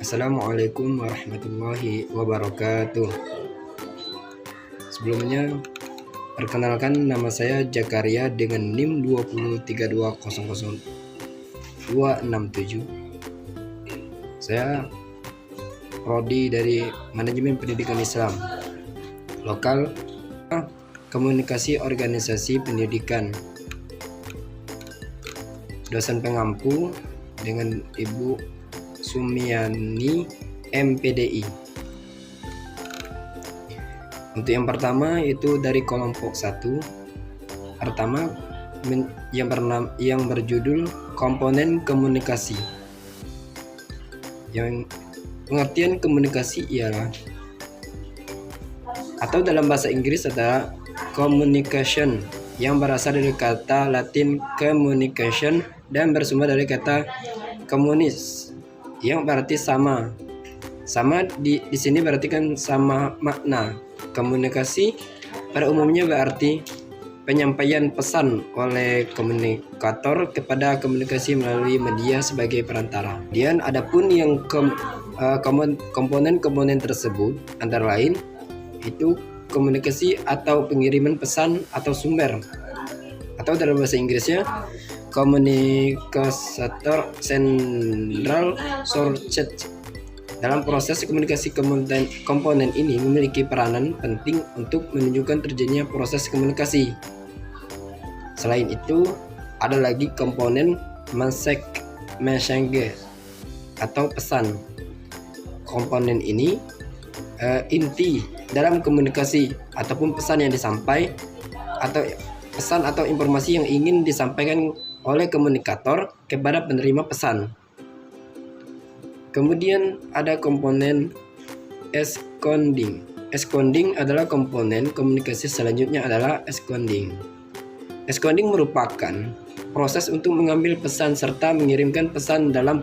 Assalamualaikum warahmatullahi wabarakatuh. Sebelumnya, perkenalkan nama saya Jakaria dengan NIM 203200267. Saya prodi dari Manajemen Pendidikan Islam, lokal Komunikasi Organisasi Pendidikan. Dosen pengampu dengan Ibu Sumiani MPDI. Untuk yang pertama itu dari kelompok 1. Pertama yang berjudul komponen komunikasi. Yang pengertian komunikasi ialah, atau dalam bahasa Inggris adalah communication, yang berasal dari kata Latin communication dan bersumber dari kata communis, yang berarti sama. Di sini berarti kan sama makna. Komunikasi pada umumnya berarti penyampaian pesan oleh komunikator kepada komunikasi melalui media sebagai perantara. Dan adapun yang komponen-komponen tersebut antara lain itu komunikasi atau pengiriman pesan atau sumber, atau dalam bahasa Inggrisnya Communicator Central Source. Dalam proses komunikasi, komponen ini memiliki peranan penting untuk menunjukkan terjadinya proses komunikasi. Selain itu, ada lagi komponen message atau pesan. Komponen ini inti dalam komunikasi ataupun pesan yang disampaikan, atau pesan atau informasi yang ingin disampaikan oleh komunikator kepada penerima pesan. Kemudian ada komponen escoding. Escoding adalah komponen komunikasi selanjutnya adalah escoding. Escoding merupakan proses untuk mengambil pesan serta mengirimkan pesan dalam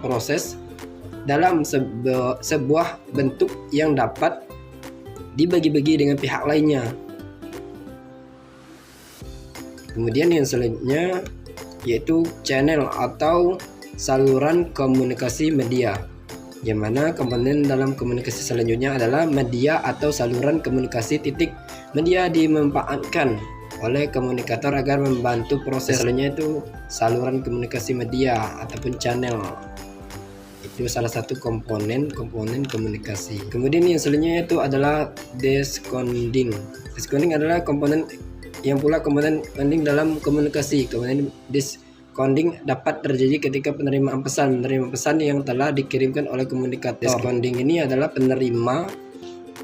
sebuah bentuk yang dapat dibagi-bagi dengan pihak lainnya. Kemudian yang selanjutnya yaitu channel atau saluran komunikasi media, yang mana komponen dalam komunikasi selanjutnya adalah media atau saluran komunikasi. Media dimanfaatkan oleh komunikator agar membantu proses. Selanjutnya itu saluran komunikasi media ataupun channel. Itu salah satu komponen komunikasi. Kemudian yang selanjutnya itu adalah decoding. Decoding adalah komponen penting dalam komunikasi. Komponen decoding dapat terjadi ketika penerima pesan yang telah dikirimkan oleh komunikator. Decoding ini adalah penerima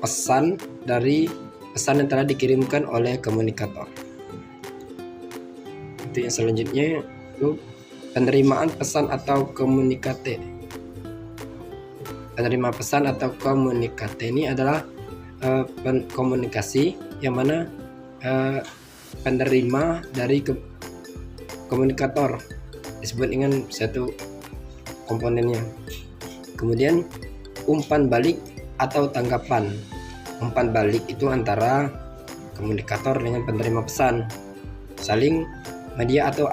pesan dari pesan yang telah dikirimkan oleh komunikator. Itu yang selanjutnya itu penerimaan pesan atau komunikate. Penerima pesan atau komunikate ini adalah komunikasi yang mana penerima dari komunikator disebut dengan satu komponennya. Kemudian umpan balik atau tanggapan. Umpan balik itu antara komunikator dengan penerima pesan, saling media atau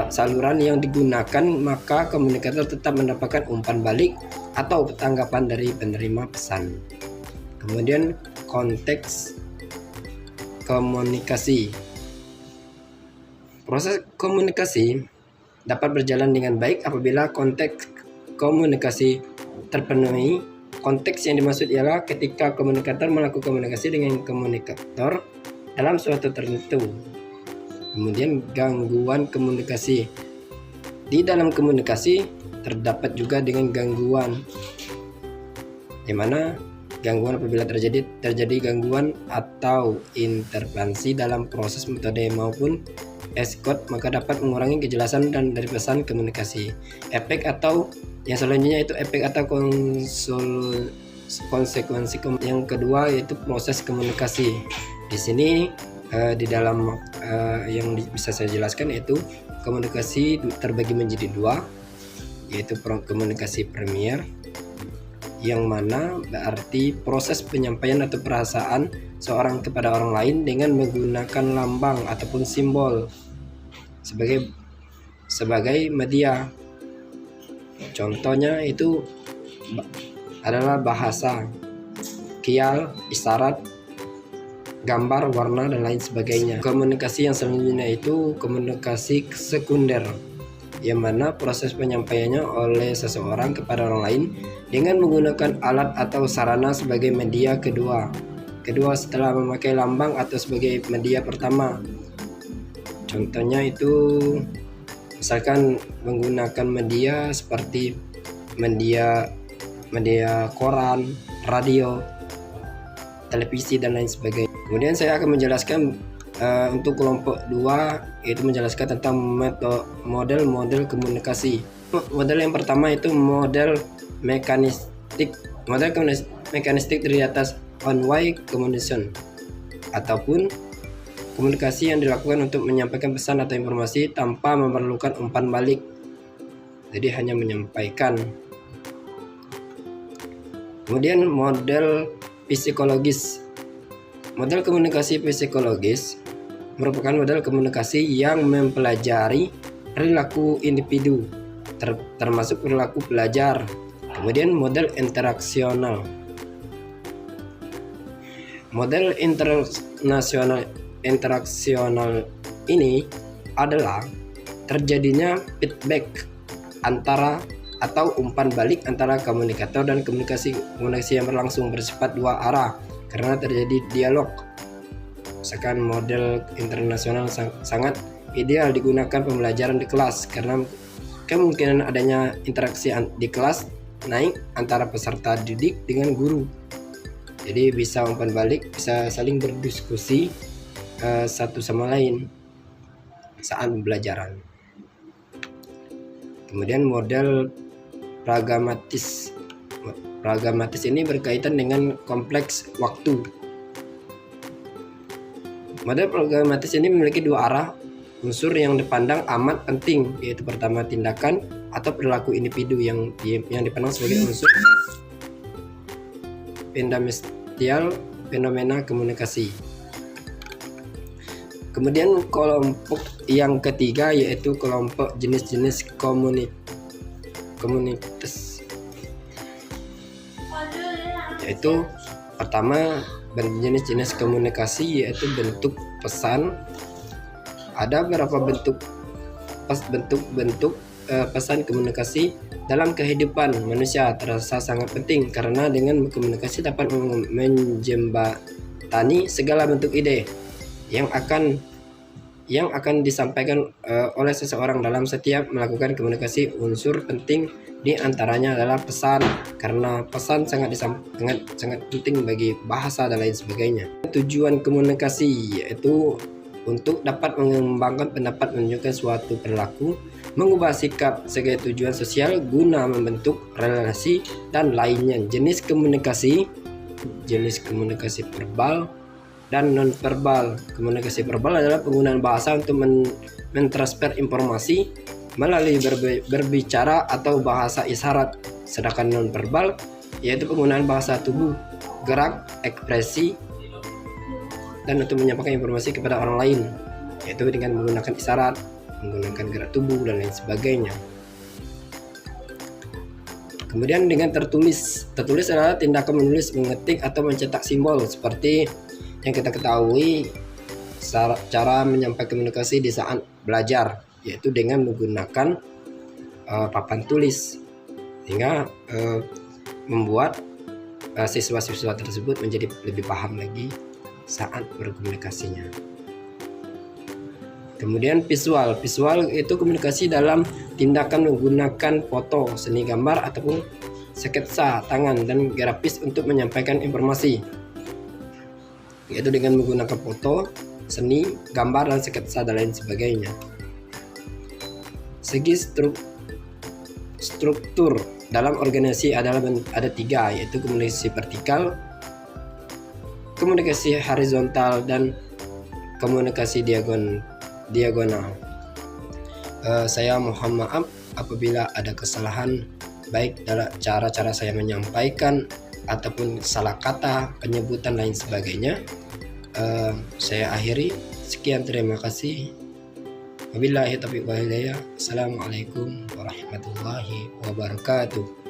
saluran yang digunakan, maka komunikator tetap mendapatkan umpan balik atau tanggapan dari penerima pesan. Kemudian konteks komunikasi. Proses komunikasi dapat berjalan dengan baik apabila konteks komunikasi terpenuhi. Konteks yang dimaksud ialah ketika komunikator melakukan komunikasi dengan komunikator dalam suatu tertentu. Kemudian gangguan komunikasi. Di dalam komunikasi terdapat juga dengan gangguan, di mana gangguan apabila terjadi gangguan atau intervensi dalam proses metode maupun escort, maka dapat mengurangi kejelasan dari pesan komunikasi. Efek atau yang selanjutnya itu efek atau konsekuensi. Yang kedua yaitu proses komunikasi. Di sini di dalam yang bisa saya jelaskan yaitu komunikasi terbagi menjadi dua, yaitu komunikasi primer, yang mana berarti proses penyampaian atau perasaan seorang kepada orang lain dengan menggunakan lambang ataupun simbol sebagai media. Contohnya itu adalah bahasa, kial, isyarat, gambar, warna, dan lain sebagainya. Komunikasi yang selanjutnya itu komunikasi sekunder, yang mana proses penyampaiannya oleh seseorang kepada orang lain dengan menggunakan alat atau sarana sebagai media kedua setelah memakai lambang atau sebagai media pertama. Contohnya itu misalkan menggunakan media seperti media koran, radio, televisi, dan lain sebagainya. Kemudian saya akan menjelaskan untuk kelompok 2, yaitu menjelaskan tentang model komunikasi. Model yang pertama itu model mekanistik. Model mekanistik terdiri atas one-way communication, ataupun komunikasi yang dilakukan untuk menyampaikan pesan atau informasi tanpa memerlukan umpan balik. Jadi hanya menyampaikan. Kemudian model psikologis. Model komunikasi psikologis merupakan model komunikasi yang mempelajari perilaku individu, termasuk perilaku pelajar. Kemudian model interaksional. Model interaksional ini adalah terjadinya feedback antara atau umpan balik antara komunikator dan komunikasi yang berlangsung bersifat dua arah karena terjadi dialog. Misalkan model internasional sangat ideal digunakan pembelajaran di kelas karena kemungkinan adanya interaksi di kelas naik antara peserta didik dengan guru. Jadi bisa umpan balik, bisa saling berdiskusi satu sama lain saat pembelajaran. Kemudian model pragmatis. Pragmatis ini berkaitan dengan kompleks waktu. Model pragmatis ini memiliki dua arah unsur yang dipandang amat penting, yaitu pertama tindakan atau perilaku individu yang dipandang sebagai unsur fundamental fenomena komunikasi. Kemudian kelompok yang ketiga yaitu kelompok jenis-jenis komunitas, yaitu pertama jenis-jenis komunikasi yaitu bentuk pesan. Ada beberapa bentuk pesan komunikasi dalam kehidupan manusia terasa sangat penting karena dengan komunikasi dapat menjembatani segala bentuk ide yang akan disampaikan oleh seseorang dalam setiap melakukan komunikasi. Unsur penting di antaranya adalah pesan, karena pesan sangat penting bagi bahasa dan lain sebagainya. Tujuan komunikasi yaitu untuk dapat mengembangkan pendapat, menunjukkan suatu perilaku, mengubah sikap sebagai tujuan sosial guna membentuk relasi dan lainnya. Jenis komunikasi verbal dan non-verbal. Komunikasi verbal adalah penggunaan bahasa untuk mentransfer informasi melalui berbicara atau bahasa isyarat. Sedangkan non-verbal yaitu penggunaan bahasa tubuh, gerak, ekspresi, dan untuk menyampaikan informasi kepada orang lain, yaitu dengan menggunakan isyarat, menggunakan gerak tubuh, dan lain sebagainya. Kemudian dengan tertulis adalah tindakan menulis, mengetik, atau mencetak simbol seperti yang kita ketahui cara menyampaikan komunikasi di saat belajar, yaitu dengan menggunakan papan tulis, sehingga membuat siswa-siswa tersebut menjadi lebih paham lagi saat berkomunikasinya. Kemudian visual itu komunikasi dalam tindakan menggunakan foto, seni gambar, ataupun sketsa tangan dan grafis untuk menyampaikan informasi, yaitu dengan menggunakan foto, seni, gambar, dan sketsa dan lain sebagainya. Segi struktur dalam organisasi ada 3, yaitu komunikasi vertikal, komunikasi horizontal, dan komunikasi diagonal. Saya mohon maaf apabila ada kesalahan baik dalam cara saya menyampaikan ataupun salah kata, penyebutan, lain sebagainya. Saya akhiri. Sekian, terima kasih. Wabillahi taufiq wal hidayah. Assalamualaikum warahmatullahi wabarakatuh.